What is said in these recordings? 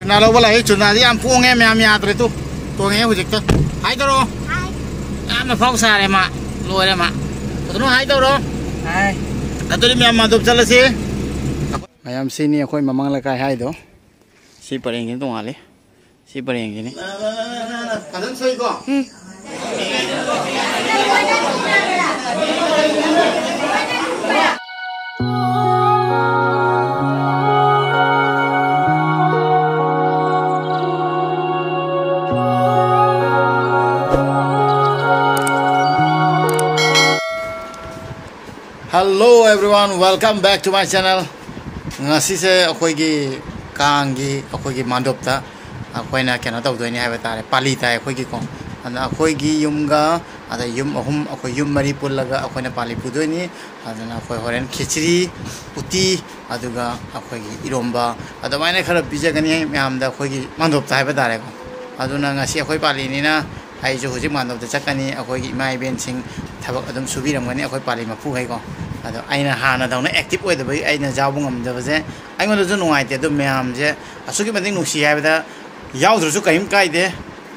चुना लो बोला चुना पोंगे मैम याद्रे तो पोंगे हुजिक तो हाई तौरो मफाउ सारे मा लोरे मा तो हाई तौरो अतुरी मैम मादुब चलसे मैम सिनी अखोई ममंग लकाय हाई दो सी परेंगे तो वाले सी परेंगे ने कदम सही को hello everyone welcome back to my channel ngasi se akhoi gi kang gi akhoi gi mandopta akhoi na kena taw doini ha batare pali ta akhoi gi ko ana akhoi gi yum ga ada yum ahum akhoi yum mari pullaga akhoi na pali pudoini adana akhoi horen khichri uti aduga akhoi gi iromba adamaina khara bijagani myam da akhoi gi mandopta ha batare ko aduna ngasi akhoi pali ni na ai jo hujik mandopta chakani akhoi gi mai ben sing thabak adum subiramgani akhoi pali mapu hai ko अदो आइना हाना दाउना active ओइदबै आइना जाबु ngमदबजे आइगोन जो नुवाइते दो ma'am जे असुगी मदिं नुसी हायबदा याउद्रसु कहिम काइदे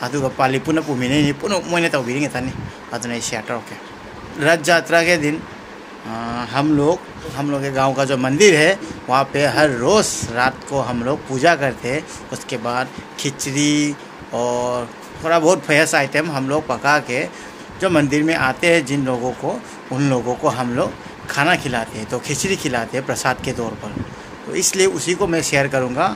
अदुगा पाली पुना पुमिने नि पुनो मोइने तौबिरिंग थानी अदुना share करके रथ यात्रा के दिन हम लोग के गांव का जो मंदिर है वहाँ पे हर रोज रात को हम लोग पूजा करते हैं। उसके बाद खिचड़ी और थोड़ा बहुत फेमस आइटम हम लोग पका के जो मंदिर में आते हैं जिन लोगों को उन लोगों को हम लोग खाना खिलाते हैं, तो खिचड़ी खिलाते हैं प्रसाद के तौर पर। तो इसलिए उसी को मैं शेयर करूंगा।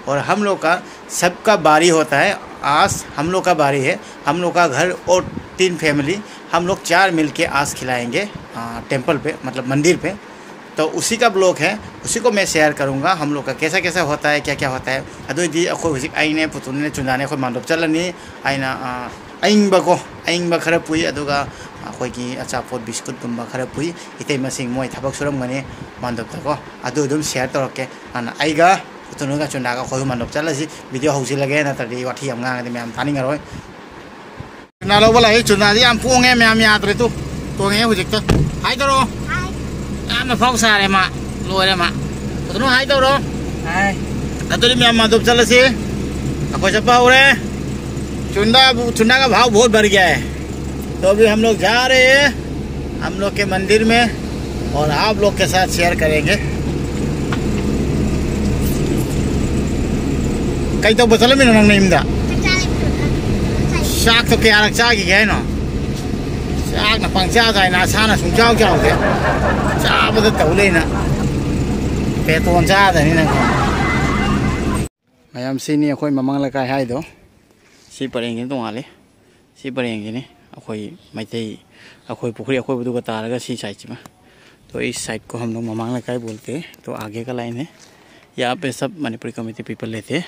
और हम लोग का सबका बारी होता है, आज हम लोग का बारी है। हम लोग का घर और 3 फैमिली हम लोग 4 मिल के आज खिलाएंगे टेंपल पे, मतलब मंदिर पे। तो उसी का ब्लॉग है, उसी को मैं शेयर करूंगा। हम लोग का कैसा कैसा होता है, क्या क्या होता है। अदुदी अखो हुजिक आइने पुतुने चुनाने को मांडोप चलनी आइना अइंग खरा पुई अदुगा अखोगी अचापोट बिस्कुट गुम्बा खरा पुई इतै मसिंग मोय थबक सुरमगने मांडोप तको अदु दुम शेयर तोरके आना आइगा पुतुनुगा चुनागा खोय मांडोप चलसी वीडियो हौसि लगे न तदि वाठी हम गांगदे मैम थानिंग रोय चुना लो बोला चुनादी आम पोंगे मैम याद्रे तो पोंगे हुजिक तो हाई तोरो मफाउ सारे मा लोरे मा पुतुनु हाई तोरो हाई अतुरी मैम मांडोप चलसी अखो चपा उरे चुना का भाव बहुत बढ़ गया है। तो अभी हम लोग जा रहे हैं हम लोग के मंदिर में और आप लोग के साथ शेयर करेंगे। कई तो बचल में नंगदा शाक तो क्या रक्षा की है ना शाक ना पंचा जाए ना छाना सुचाव क्या होते चाप तो तौले ना पेटोन चादा नहीं ना मैम सिनी कोई ममंग लगा है दो सी परेंगे तो वाले सी परेंगे ने अखोई मैथई अखोई पुखरी अखोई बुदुगा तारगा सी साइड में। तो इस साइड को हम लोग ममांग लकाई बोलते हैं। तो आगे का लाइन है, यहाँ पे सब मणिपुरी कम्युनिटी पीपल लेते हैं।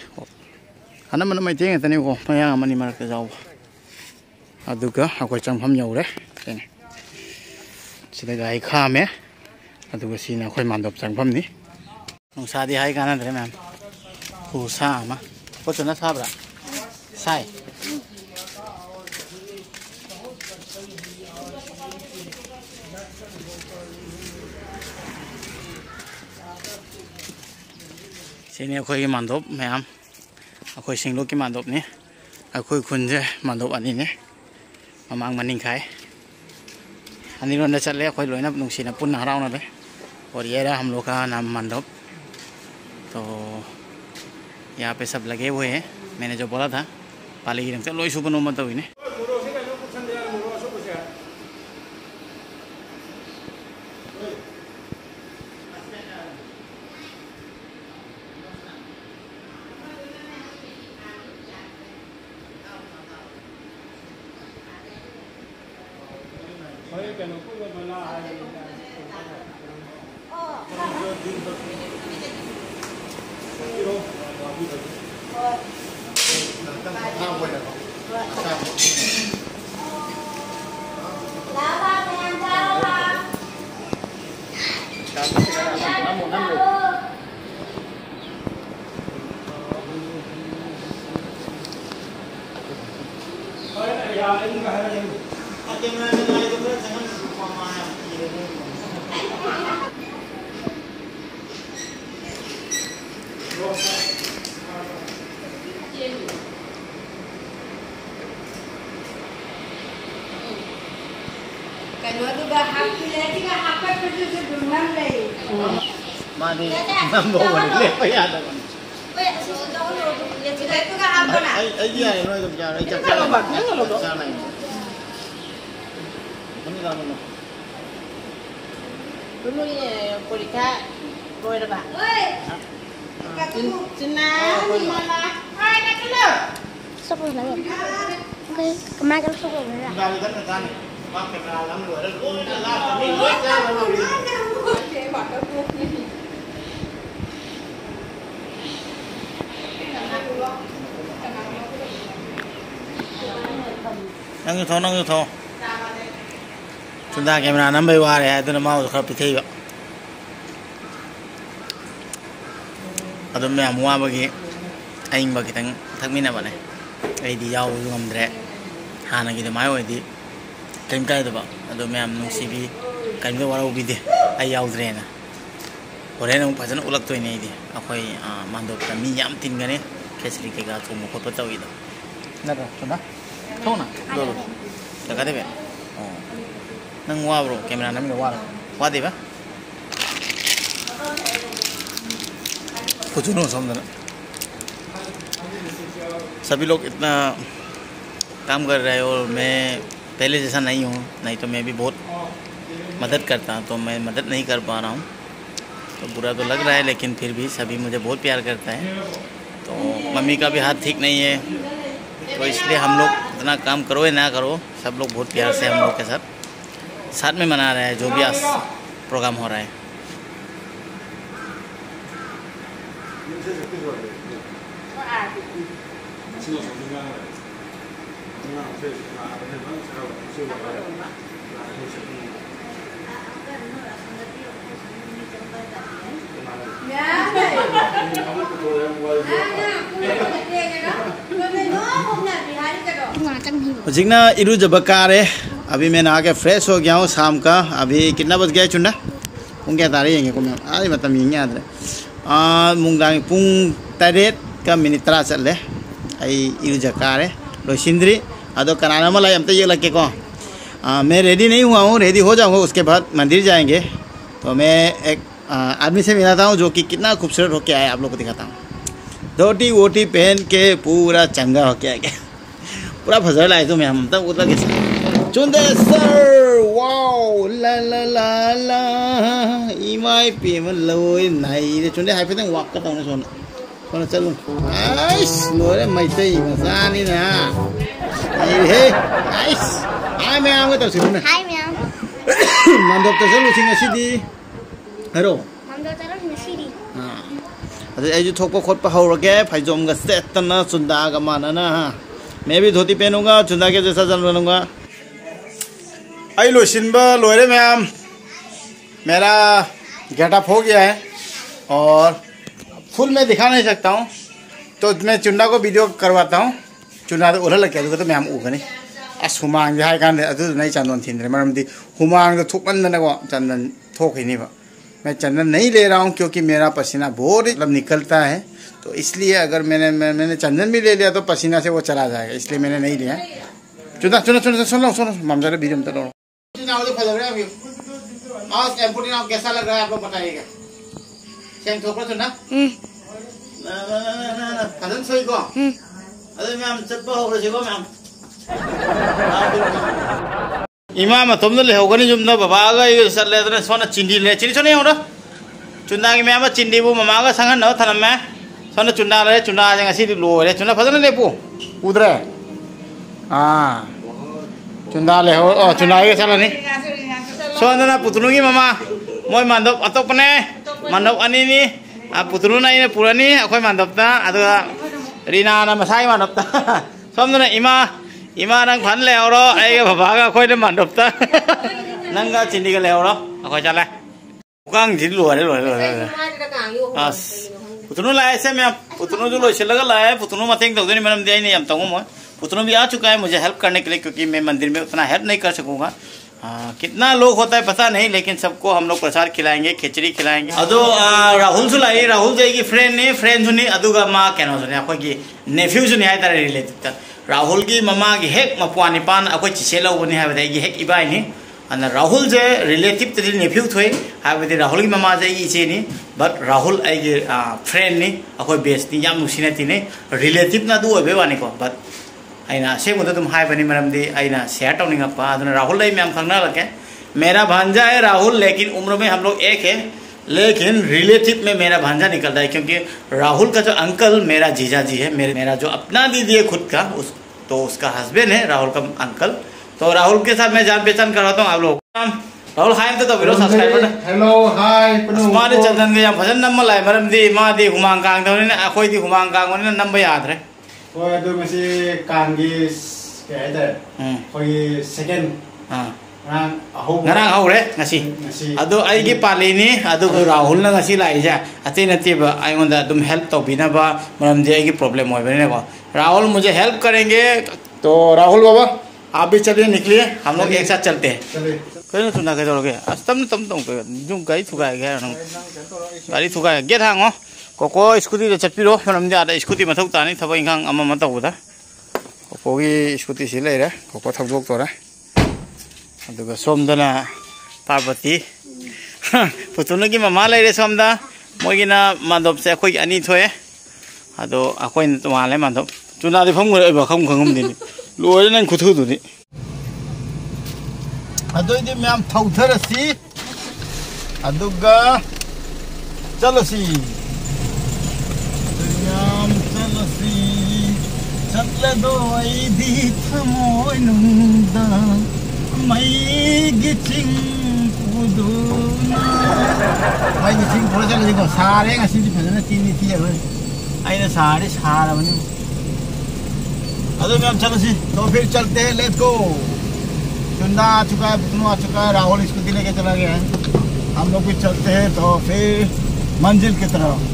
हना मन मैथई तने को मया मनी मारक जाओ अदुगा अखोई चंगफम यौरे सिदा गाई खामे अदुगा सीना अखोई मांडोप चंगफम नि नुसादी हाई गाना दरे मैम खुसा मा कोचना साबरा साई सिने अखोई की मांडोप मैम अखोई सिंगलो की मांडोप ने अखोई खुंजे मांडोप अनि ने ममांग मनिंग खाए अनि रोंडा चले अखोई लोइना नुंसीना पुन्ना हराउना ले। और ये रहा हम लोग का नाम मांडोप। तो यहाँ पे सब लगे हुए हैं, मैंने जो बोला था पाली गिरंग से लोई सुबह नोमत हुई ने Mani nambo le pa ya da ai ya no to ja ai cha cha ba ne lo do cha nai ni la no dulu ye polika boy da ba cina ni mana ai nak lo sắp rồi đấy ok mai cái sắp rồi đấy ga le kan kan ma ke na lam lo da ko na la ni lo cha lo ni năng thô chúng ta camera nắm bay qua này tôi nó mau được bị thi vậy ở đây mẹ mua bagi anh bagi thằng thằng mình nào này ai đi giàu ngầm đấy hà này cái máy rồi đi kém cái đó ở đây mẹ nung cv cái cái vào ubi đi ai giàu rồi nè ở đây nó phải chân ulak tôi này đi aku mandop kami nhắm tin cái này cái gì cái gà thùng một cột tàu itu nè rồi chúng ta thô nè rồi dekat deh, oh, nang wah bro, kamera nami wah deh, कुछ नहीं समझना सभी लोग इतना काम कर रहे हैं और मैं पहले जैसा नहीं हूँ, नहीं तो मैं भी बहुत मदद करता हूँ, तो मैं मदद नहीं कर पा रहा हूँ, तो बुरा तो लग रहा है, लेकिन फिर भी सभी मुझे बहुत प्यार करता है। तो मम्मी का भी हाथ ठीक नहीं है, तो इसलिए हम लोग इतना काम करो या ना करो, सब लोग बहुत प्यार से हम लोग के साथ में मना रहे हैं जो भी आज प्रोग्राम हो रहा है। जिगना इरु जबकार है, अभी मैं नहा के फ्रेश हो गया हूँ शाम का। अभी कितना बज गया है चुन्ना? पुंग क्या तारीख है को मैं आज मतलब ये याद है मुंगांग पुंग तरेट का मिनट तरा चल रहे आई इरु जबकार है लोशिंद्री अदो कराना मला यम तो ये लग के को मैं रेडी नहीं हुआ हूँ, रेडी हो जाऊँगा उसके बाद मंदिर जाएंगे। तो मैं एक आदमी से मिलाता हूँ जो कि कितना खूबसूरत होके आया, आप लोग को दिखाता हूँ। धोती वोटी पहन के पूरा चंगा होके आया, पूरा फजल आए तो मैं हम तब उतना कैसे चुंदे सर वाओ ला ला ला ला इमाई पे मन लोई नहीं रे चुंदे हाई पे तंग वाक करता हूँ सोना चलूँ आइस लोरे मैते ही मसानी ना ये आइस हाय मैं आऊँगा तब सिर्फ ना हाय मैम मंडप तो चलूँ सिंह सीधी हेलो मंडप चलो सिंह सीधी हाँ अरे ऐसे थोक पर खोद पर हो रखे फाइजोम का सेट ना चुंदा का माना ना मैं भी धोती पहनूंगा, चुंदा के जैसा जन बनूंगा। आई लो सिंबा लोरे मैम मेरा गेटअप हो गया है और फुल मैं दिखा नहीं सकता हूँ, तो मैं चुंदा को वीडियो करवाता हूँ। चुंदा तो उधर लग गया तो मैम ऊपर नहीं अस हुमांग हाई कान नहीं चंदन थी मरम दी हुमांग तो थोक अंदर को चंदन थोक ही नहीं बा। मैं चंदन नहीं ले रहा हूँ क्योंकि मेरा पसीना बहुत मतलब निकलता है, तो इसलिए अगर मैंने चंदन भी ले लिया तो पसीना से वो चला जाएगा, इसलिए मैंने नहीं लिया। चुना चुना चुना सुन लो ममजा ने वीडियो में तो कैसा लग रहा है आप लोग बताइएगा। सेम थोक चुना कदम सोई को अरे मैम चप्पा हो रही को मैम इमाम तुम तो ले होगा नहीं जुम्ना बाबा का ये सर ले तो सोना चिंडी ले चिंडी सोने हो रहा चुना की मैम चिंडी वो ममा का संग न था मैं सोना चुना ले चुना आ जाएगा सीधी लो ले चुना फसना ले पू उधर है हाँ चुना ले हो ओ चुना के चला नहीं सोना ना पुतलू की ममा मोय मांडव अतोप ने मांडव अनी नी आप पुतलू ना इन्हें पूरा नहीं अकोई मांडव ता अदुगा रीना ना मसाई मांडव ता सोना ना इमा नंग फन ले और ऐ बाबा का कोई ने मांडव ता नंगा चिंडी का ले और अकोई चला कांग जिल लोरे आस पुतनू लाए से मैं पुतनू जो लोशे लगा लाया पुतनू मतेंग तो नहीं मैंने दिया ही नहीं हम तो मैं पुतनू भी आ चुका है मुझे हेल्प करने के लिए, क्योंकि मैं मंदिर में उतना हेल्प नहीं कर सकूँगा कितना लोग होता है पता नहीं, लेकिन सबको हम लोग प्रसाद खिलाएंगे, खिचड़ी खिलाएंगे। अदो राहुल सुलाई राहुल जाएगी फ्रेंड ने फ्रेंड सुनी अदुगा मा केनो सुनी अखोई की नेफ्यू सुनी है तारे रिलेटेड राहुल की ममा की हेक मपुआ निपान अखोई चिसे लौबनी है बदे की हेक इबाई नि अन राहुल जे रिलेटिव तदि नेफ्यू थोय है बदे राहुल की ममा जे इचे नि बट राहुल आई की फ्रेंड नि अखोई बेस्ट नि याम नुसिने तिने रिलेटिव ना दु ओबे वानी को बट आइना सेमुदा तुम हाई बनी मरमदी आइना शेयर टौनिंगप्पा अदुना राहुल लाई मैम खंगना लगे मेरा भांजा है राहुल, लेकिन उम्र में हम लोग एक है, लेकिन रिलेटिव में मेरा भांजा निकल रहा है क्योंकि राहुल का जो अंकल मेरा जीजा जी है, मेरा जो अपना दीदी है खुद का तो उसका हस्बैंड है राहुल का अंकल। तो राहुल के साथ मैं जान पहचान करवाता हूँ आप लोग। राहुल हाय तो वीडियो सब्सक्राइबर हेलो हाय माने चंदन के फजन नंबर लाए मरमदी मादी हुमांग कांग दौने अखोई दी हुमांग कांग वने नंबर याद रहे कोई अदु मसी कांगी क्या है इधर कोई second ngarang haure ngasi adu ai gi palini adu rahul na ngasi lai ja ate nati ba ai onda dum help to bina ba maram je gi problem hoy bene ko Rahul मुझे help करेंगे। तो राहुल बाबा आप भी चलिए, निकलिए, हम लोग एक साथ चलते हैं। कहीं सुना के दोगे आज तम जो गाड़ी थुका गया गाड़ी थुका गेट हांगो कोको स्कूटी दे चटपिरो मरम दे आदा स्कूटी मथौ तानी थबा इंखां अमा मतौदा कोको की स्कूटी से लेरे कोको थबदोक तोरा अदुगा सोमदना पार्वती पुतुन की ममा लेरे सोमदा मोगिना माधव से अखोई अनी थोए अदो अखोई तो माले माधव चुना दे फम गरे खम खंगम दिनी लोरे नन खुथु दुनी अदो इदि मैम थौथरसी अदुगा चलसी मैम चलसी चले दो इदि थमोय नुंदा मई गिचिंग पुदुना मई गिचिंग पुरा चले को सारे ngasi di फजन तीन थी है आइना सारे सारा बने अदो मैम चलो सी तो फिर चलते हैं, लेट्स गो। चुन्ना आ चुका है, पुतनू आ चुका है, राहुल स्कूटी लेके चला गया है, हम लोग भी चलते हैं तो फिर मंजिल की तरफ।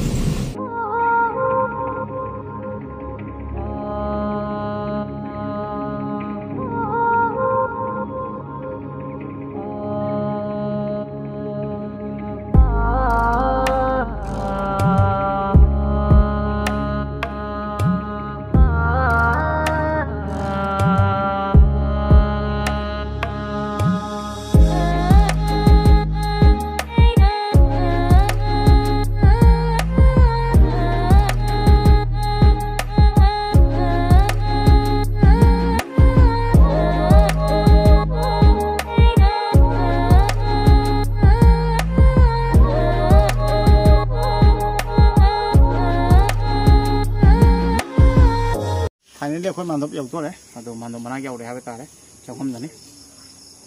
देखो मानव यौ तो रे अदो मानव मना यौ रे हाबे तारे चखम दने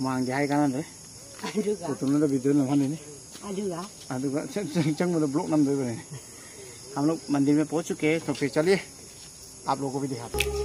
मांग जाय काना दे तो तुमने तो वीडियो न भने ने अदुगा चंग मतलब ब्लॉग नाम दे बने। हम लोग मंदिर में पहुंच चुके हैं, तो फिर चलिए आप लोगों को भी दिखाते हैं।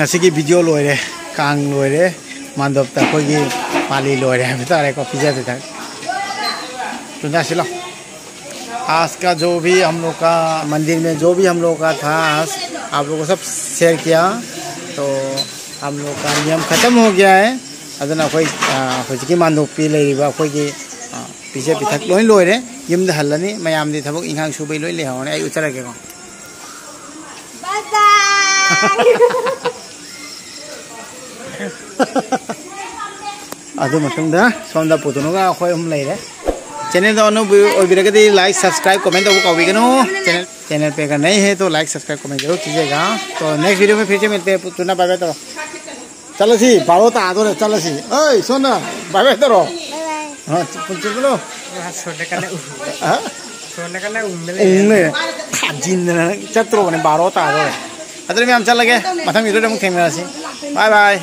Nasi video loire, kang loire, mandop tak kogi pali loire, betul है कॉफी जैसे था। तो नसी लो। आज का जो भी हम लोग का मंदिर में जो भी हम लोग का था आज आप लोगों को सब शेयर किया तो हम लोग का नियम खत्म हो गया है। अदना कोई की मानदों पी ले रिबा कोई की पीछे पिथक लोइन लोरे यम द हल्लनी मैं आम दी थबक इंगांग सुबह लोइन ले हावने आई उतर के को। Aduh matang dah, sonda putu nuga aku yang mulai deh. Channel dah anu, like, subscribe, komen, tahu kau bikin channel. Channel पे अगर नए हैं तो लाइक सब्सक्राइब कमेंट जरूर कीजिएगा। तो नेक्स्ट वीडियो में फिर से मिलते हैं। चुना बाय बाय तो चलो सी बारो तादो रे चलो सी ओए सुन बाय बाय तो हां चलो सोने उम्मे जिन चत्रो ने बारो तादो रे अदर में हम चल लगे मथम वीडियो में थेम बाय बाय।